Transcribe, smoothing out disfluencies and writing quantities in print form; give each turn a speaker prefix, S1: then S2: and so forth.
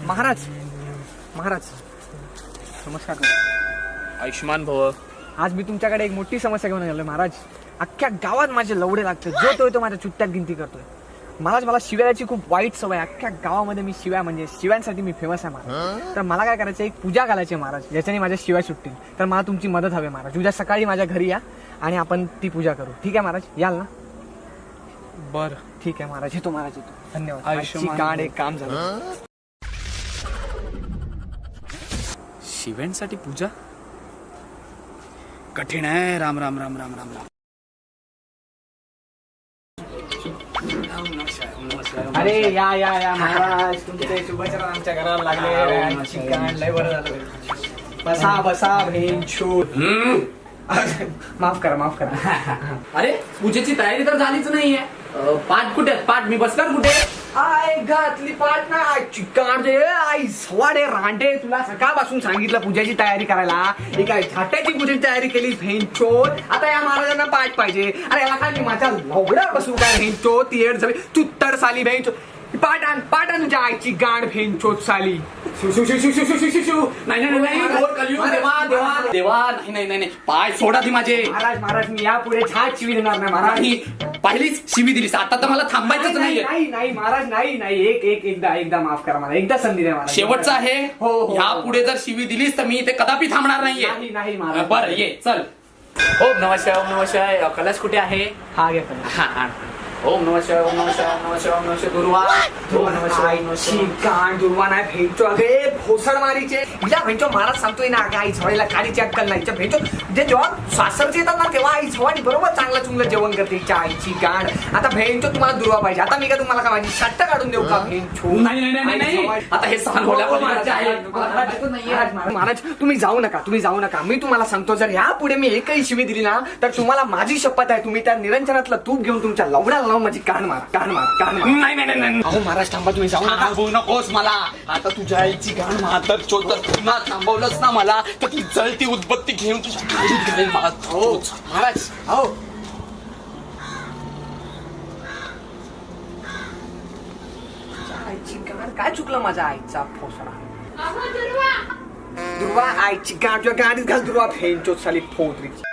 S1: महाराज महाराज नमस्कार.
S2: आयुष्मान भव.
S1: आज मी तुमच्याकडे एक मोठी समस्या घेऊन आलोय महाराज. अख्ख्या गावात माझे लवडे लागते. जो तो माझ्या चुट्ट्यात गिनती करतोय. महाराज मला शिव्याची खूप वाईट सवय. अख्ख्या गावामध्ये मी शिव्या म्हणजे शिव्यांसाठी मी फेमस आहे महाराज. तर मला काय करायचं, एक पूजा घालायची महाराज, ज्याच्याने माझ्या शिव्या सुटतील. तर मला तुमची मदत हवी महाराज. उद्या सकाळी माझ्या घरी या आणि आपण ती पूजा करू. ठीक आहे महाराज, याल ना?
S2: बर
S1: ठीक आहे महाराज, येतो महाराज, येतो. धन्यवाद.
S2: आयुष्यमान
S1: गाड एक काम झालं.
S2: शिव्यांसाठी पूजा कठीण आहे. राम राम राम राम राम राम.
S1: अरे या या या महाराज, तुमचे शुभचरण आमच्या घराला लागले. चिकन लय बरं झालं. बसा बसा भेंचू. माफ करा माफ करा.
S2: अरे पूजेची तयारी तर झालीच नाहीये. पाठ कुठे आहेत? पाठ मी बसणार कुठे?
S1: आय घातली पाठ ना चिकन रे. आई सवाडे रांडे, तुला सकाळपासून सांगितलं पूजेची तयारी करायला. ही काय झाट्याची पूजेची तयारी केली भेंचोद. आता या महाराजांना पाठ पाहिजे. अरे याला काय मी माझ्या लवड्या बसू काय भेंचोद. ती एड झाली तू तर साली भेंचोद. पाठ आण तुझ्या आईची गांड भेंचोद साली.
S2: नाही देवा नाही पाय सोडा ती माझे.
S1: महाराज महाराज, मी यापुढे झाड शिवी देणार नाही महाराज.
S2: पहिलीच शिवी दिलीस, आता तर मला थांबायचंच नाहीये.
S1: नाही नाही महाराज, नाही नाही. एकदा माफ करा मला. एकदा संधी द्या मला.
S2: शेवटचं आहे.
S1: हो.
S2: ह्या पुढे जर शिवी दिलीस तर मी इथे कदापि थांबणार नाहीये.
S1: नाही महाराज.
S2: बरं ये चल. ओम नमः शिवाय. ओम नमः शिवाय. कलश कुठे आहे?
S1: हा घ्या.
S2: हा. ओम नमः शिवाय. ओम नमः शिवाय. ओम नमः शिवाय. ओम नमः शिवाय. दुर्वा. ओम नमः शिवाय. ओम नमः शिवाय.
S1: कान दुर्वा नाही भेंचो. अगे भोसड मारीचे या भेंचो. महाराज सांगतोय ना, आई झवायला काळीची अक्कल नाही भेंचो. जे जेव्हा सासरचे येतात ना तेव्हा आई झवानी बरोबर चांगलं चुंगलं जेवण करते. हिच्या आईची गांड. आता भेंचो तुम्हाला दुर्वा पाहिजे. आता मी का तुम्हाला काय माझी शट्ट काढून देऊ का भेंचो?
S2: नाही. आता हे सहन
S1: महाराज तुम्ही जाऊ नका. मी तुम्हाला सांगतो, जर या पुढे मी एकही शिवी दिली ना तर तुम्हाला माझी शपथ आहे, तुम्ही त्या निरंजनातलं तूप घेऊन तुमच्या लवड्याला लावून माझी कान मार.
S2: नाही.
S1: अहो महाराज थांबा, तुम्ही जाऊ नका.
S2: थांबवू नकोस मला. आता तुझ्या आईची गाण मातर चोतर पुन्हा थांबवलंच ना मला तर ती जळती उदबत्ती घेऊन तुझ्या गाडीत घालेल मला.
S1: महाराज अहो आईची गाण काय चुकलं माझ्या आईचा फोसडा. दुर्वा आईची गाण तुझ्या गाडीत घाल. दुर्वा फेंचो साली फोतरीची.